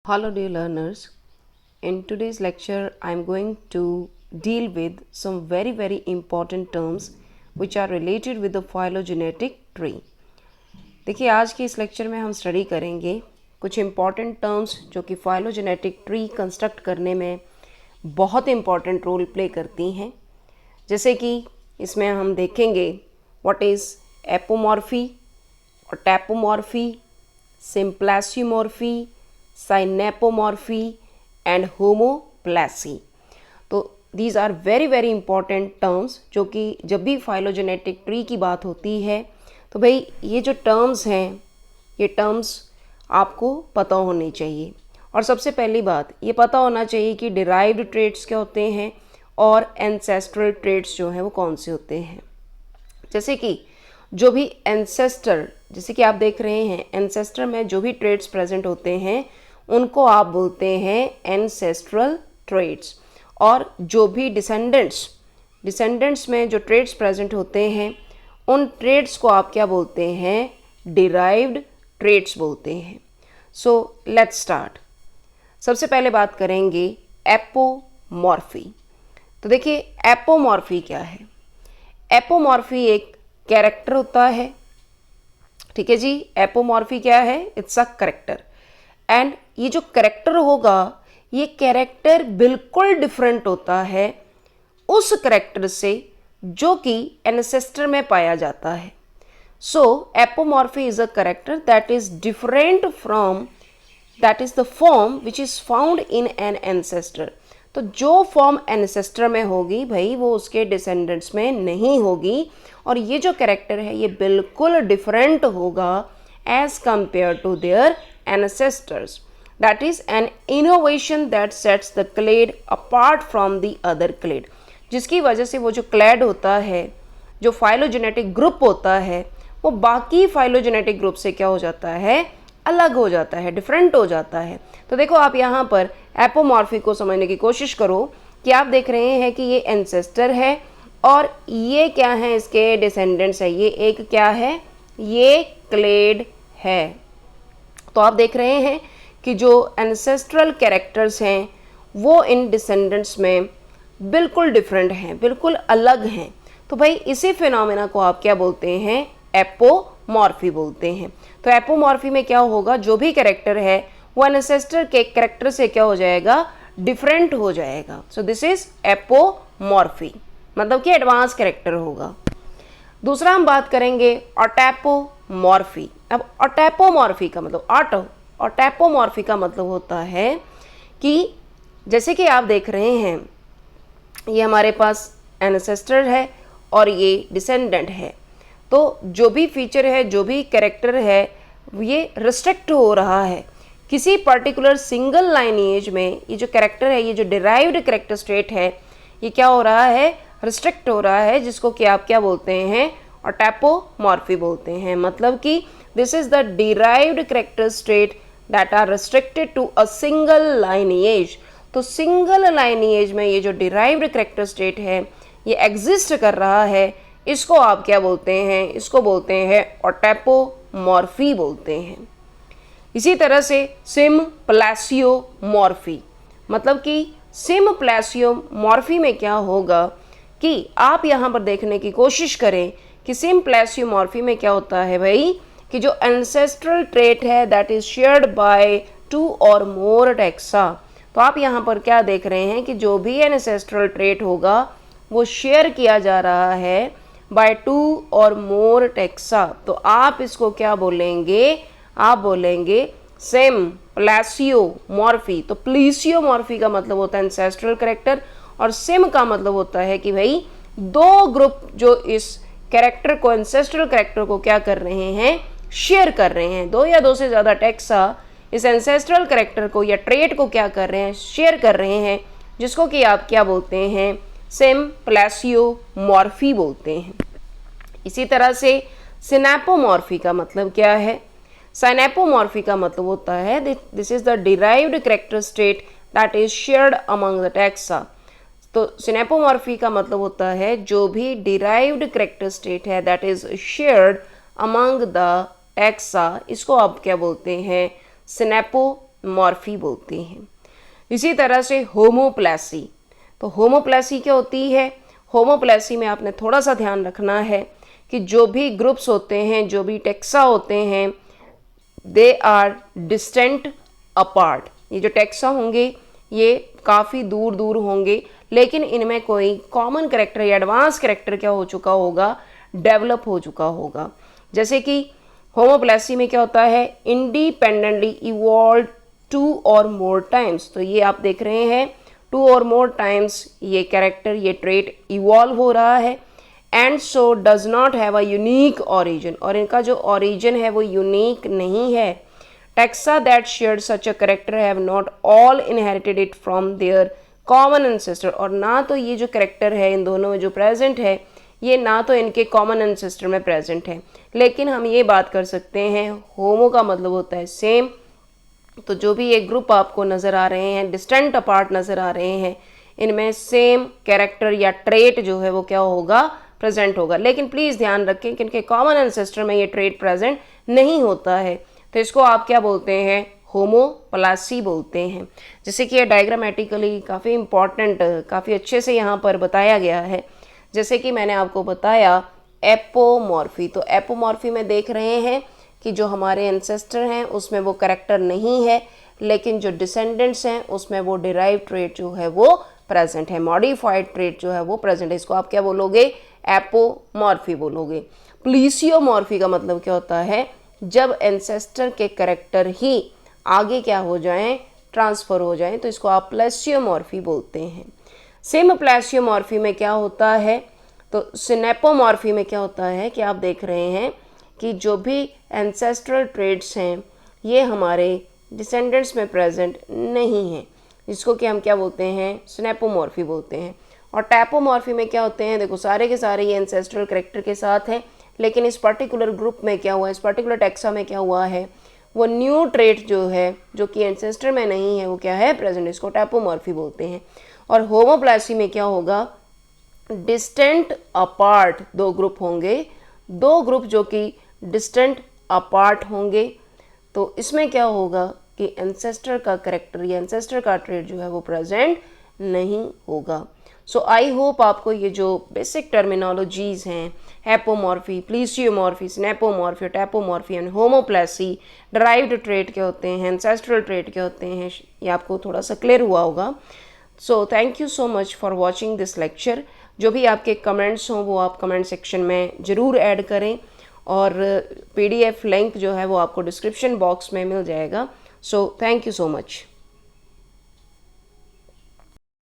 Hello dear learners, in today's lecture I am going to deal with some very important terms which are related with the phylogenetic tree. देखिए आज के इस lecture में हम study करेंगे कुछ important terms जो कि फाइलोजेनेटिक ट्री कंस्ट्रक्ट करने में बहुत इम्पॉर्टेंट रोल प्ले करती हैं। जैसे कि इसमें हम देखेंगे व्हाट इज़ एपोमॉर्फी और autapomorphy, symplesiomorphy, synapomorphy and homoplasy. तो these are very important terms जो कि जब भी फाइलोजेनेटिक ट्री की बात होती है तो भाई ये जो टर्म्स हैं ये टर्म्स आपको पता होने चाहिए। और सबसे पहली बात ये पता होना चाहिए कि डिराइव्ड ट्रेट्स क्या होते हैं और एंसेस्ट्रल ट्रेट्स जो हैं वो कौन से होते हैं। जैसे कि जो भी एंसेस्टर, जैसे कि आप देख रहे हैं एंसेस्टर में जो भी ट्रेट्स प्रेजेंट होते हैं उनको आप बोलते हैं एंसेस्ट्रल ट्रेट्स। और जो भी डिसेंडेंट्स में जो ट्रेट्स प्रेजेंट होते हैं उन ट्रेट्स को आप क्या बोलते हैं, डिराइव्ड ट्रेट्स बोलते हैं। So let's start. सबसे पहले बात करेंगे एपोमॉर्फी। तो देखिए एपोमॉर्फी क्या है। एपोमॉर्फी एक कैरेक्टर होता है, ठीक है जी। एपोमॉर्फी क्या है, इट्स अ कैरेक्टर। एंड ये जो कैरेक्टर होगा ये कैरेक्टर बिल्कुल डिफरेंट होता है उस कैरेक्टर से जो कि एंसेस्टर में पाया जाता है। So apomorphy is a character that is different from that is the form which is found in an ancestor. तो जो फॉर्म एंसेस्टर में होगी भाई वो उसके डिसेंडेंट्स में नहीं होगी। और ये जो कैरेक्टर है ये बिल्कुल डिफरेंट होगा as compare to their ancestors. That is an innovation that sets the clade apart from the other clade. जिसकी वजह से वो जो क्लेड होता है, जो फाइलोजेनेटिक ग्रुप होता है, वो बाकी फाइलोजेनेटिक ग्रुप से क्या हो जाता है, अलग हो जाता है, डिफरेंट हो जाता है। तो देखो आप यहाँ पर एपोमॉर्फी को समझने की कोशिश करो कि आप देख रहे हैं कि ये एंसेस्टर है और ये क्या है, इसके डिसेंडेंट्स है। ये एक क्या है, ये क्लेड है। तो आप देख रहे हैं कि जो एंसेस्ट्रल कैरेक्टर्स हैं वो इन डिसेंडेंट्स में बिल्कुल डिफरेंट हैं, बिल्कुल अलग हैं। तो भाई इसी फिनोमेना को आप क्या बोलते हैं, एपोमॉर्फी बोलते हैं। तो एपोमॉर्फी में क्या होगा, जो भी कैरेक्टर है वो एंसेस्टर के कैरेक्टर से क्या हो जाएगा, डिफरेंट हो जाएगा। सो दिस इज एपोमॉर्फी, मतलब कि एडवांस कैरेक्टर होगा। दूसरा हम बात करेंगे ऑटैपोमॉर्फी। अब ऑटैपोमॉर्फी का मतलब ऑटैपोमॉर्फी का मतलब होता है कि जैसे कि आप देख रहे हैं ये हमारे पास एंसेस्टर है और ये डिसेंडेंट है। तो जो भी फीचर है, जो भी कैरेक्टर है, ये रिस्ट्रिक्ट हो रहा है किसी पर्टिकुलर सिंगल लाइनेज में। ये जो कैरेक्टर है, ये जो डिराइव्ड कैरेक्टर स्टेट है, ये क्या हो रहा है, रिस्ट्रिक्ट हो रहा है, जिसको कि आप क्या बोलते हैं, ऑटैपोमॉर्फी बोलते हैं। मतलब कि this is the derived character state that are restricted to a single lineage. तो सिंगल लाइनेज में ये जो डिराइव्ड कैरेक्टर स्टेट है ये एग्जिस्ट कर रहा है, इसको आप क्या बोलते हैं, इसको बोलते हैं ऑटैपोमॉर्फी बोलते हैं। इसी तरह से सिम्प्लासियोमॉर्फी, मतलब कि सिम्प्लासियोमॉर्फी में क्या होगा कि आप यहाँ पर देखने की कोशिश करें कि सिम्प्लासियोमॉर्फी में क्या होता है भाई, कि जो एंसेस्ट्रल ट्रेट है दैट इज शेयर्ड बाय 2 और मोर टैक्सा। तो आप यहाँ पर क्या देख रहे हैं कि जो भी एंसेस्ट्रल ट्रेट होगा वो शेयर किया जा रहा है बाय 2 और मोर टैक्सा। तो आप इसको क्या बोलेंगे, आप बोलेंगे सिम्प्लासियोमॉर्फी। तो प्लीसियोमॉर्फी का मतलब होता है एंसेस्ट्रल कैरेक्टर और सिम का मतलब होता है कि भाई दो ग्रुप जो इस कैरेक्टर को, एंसेस्ट्रल कैरेक्टर को क्या कर रहे हैं, शेयर कर रहे हैं। दो या दो से ज़्यादा टैक्सा इस एंसेस्ट्रल कैरेक्टर को या ट्रेट को क्या कर रहे हैं, शेयर कर रहे हैं, जिसको कि आप क्या बोलते हैं, सिम्प्लासियोमॉर्फी बोलते हैं। इसी तरह से सिनेपोमॉर्फी का मतलब क्या है, सिनेपोमॉर्फी का मतलब होता है this is the derived character state that is shared among the taxa. तो सिनेपोमॉर्फी का मतलब होता है जो भी डिराइव्ड कैरेक्टर स्टेट है that is shared among the taxa, इसको आप क्या बोलते हैं, सिनेपोमॉर्फी मॉर्फी बोलते हैं। इसी तरह से होमोप्लेसी, तो होमोप्लेसी क्या होती है? होमोप्लेसी में आपने थोड़ा सा ध्यान रखना है कि जो भी ग्रुप्स होते हैं, जो भी टेक्सा होते हैं, दे आर डिस्टेंट अपार्ट। ये जो टेक्सा होंगे ये काफ़ी दूर दूर होंगे, लेकिन इनमें कोई कॉमन कैरेक्टर या एडवांस कैरेक्टर क्या हो चुका होगा? डेवलप हो चुका होगा। जैसे कि होमोप्लेसी में क्या होता है? इंडिपेंडेंटली इवॉल्व 2 और मोर टाइम्स। तो ये आप देख रहे हैं 2 और मोर टाइम्स ये कैरेक्टर, ये ट्रेट इवॉल्व हो रहा है। And so does not have a unique origin, और इनका जो ऑरिजिन है वो यूनिक नहीं है। Taxa that shared such a character have not all inherited it from their common ancestor. और ना तो ये जो कैरेक्टर है इन दोनों में जो प्रेजेंट है ये ना तो इनके कॉमन एंसेस्टर में प्रेजेंट है, लेकिन हम ये बात कर सकते हैं होमो का मतलब होता है सेम। तो जो भी एक ग्रुप आपको नज़र आ रहे हैं, डिस्टेंट अपार्ट नज़र आ रहे हैं, इनमें सेम कैरेक्टर या ट्रेट जो है वो क्या होगा? प्रेजेंट होगा। लेकिन प्लीज़ ध्यान रखें कि इनके कॉमन एंसेस्टर में ये ट्रेट प्रेजेंट नहीं होता है, तो इसको आप क्या बोलते हैं? होमोप्लासी बोलते हैं। जैसे कि ये डायग्रामेटिकली काफ़ी इंपॉर्टेंट, काफ़ी अच्छे से यहाँ पर बताया गया है। जैसे कि मैंने आपको बताया एपोमॉर्फी, तो एपोमॉर्फी में देख रहे हैं कि जो हमारे एंसेस्टर हैं उसमें वो कैरेक्टर नहीं है, लेकिन जो डिसेंडेंट्स हैं उसमें वो डिराइव ट्रेट जो है वो प्रेजेंट है, मॉडिफाइड ट्रेट जो है वो प्रेजेंट है। इसको आप क्या बोलोगे? एपोमॉर्फी बोलोगे। प्लीसियोमॉर्फी का मतलब क्या होता है? जब एंसेस्टर के कैरेक्टर ही आगे क्या हो जाएं? ट्रांसफर हो जाएं, तो इसको आप प्लेसियोमॉर्फी बोलते हैं। सेम प्लेसियोमॉर्फी में क्या होता है? तो सिनेपोमॉर्फी में क्या होता है कि आप देख रहे हैं कि जो भी एंसेस्ट्रल ट्रेड्स हैं ये हमारे डिसेंडेंट्स में प्रेजेंट नहीं हैं, जिसको कि हम क्या बोलते हैं? सिनेपोमॉर्फी बोलते हैं। और टैपोमॉर्फी में क्या होते हैं? देखो सारे के सारे ये एंसेस्ट्रल कैरेक्टर के साथ हैं, लेकिन इस पर्टिकुलर ग्रुप में क्या हुआ, इस पर्टिकुलर टेक्सा में क्या हुआ है? वो न्यू ट्रेट जो है जो कि एंसेस्टर में नहीं है वो क्या है? प्रेजेंट। इसको टैपोमॉर्फी बोलते हैं। और होमोप्लासी में क्या होगा? डिस्टेंट अपार्ट 2 ग्रुप होंगे, 2 ग्रुप जो कि डिस्टेंट अपार्ट होंगे, तो इसमें क्या होगा कि एंसेस्टर का कैरेक्टर या एंसेस्टर का ट्रेट जो है वो प्रेजेंट नहीं होगा। सो आई होप आपको ये जो बेसिक टर्मिनोलॉजीज़ हैं, apomorphy, plesiomorphy, synapomorphy, tapomorphy and homoplasy, derived trait क्या होते हैं, एंसेस्ट्रल ट्रेट क्या होते हैं, ये आपको थोड़ा सा क्लियर हुआ होगा। So thank you so much for watching this lecture. जो भी आपके कमेंट्स हों वो आप कमेंट सेक्शन में ज़रूर ऐड करें, और PDF लिंक जो है वो आपको डिस्क्रिप्शन बॉक्स में मिल जाएगा। So thank you so much.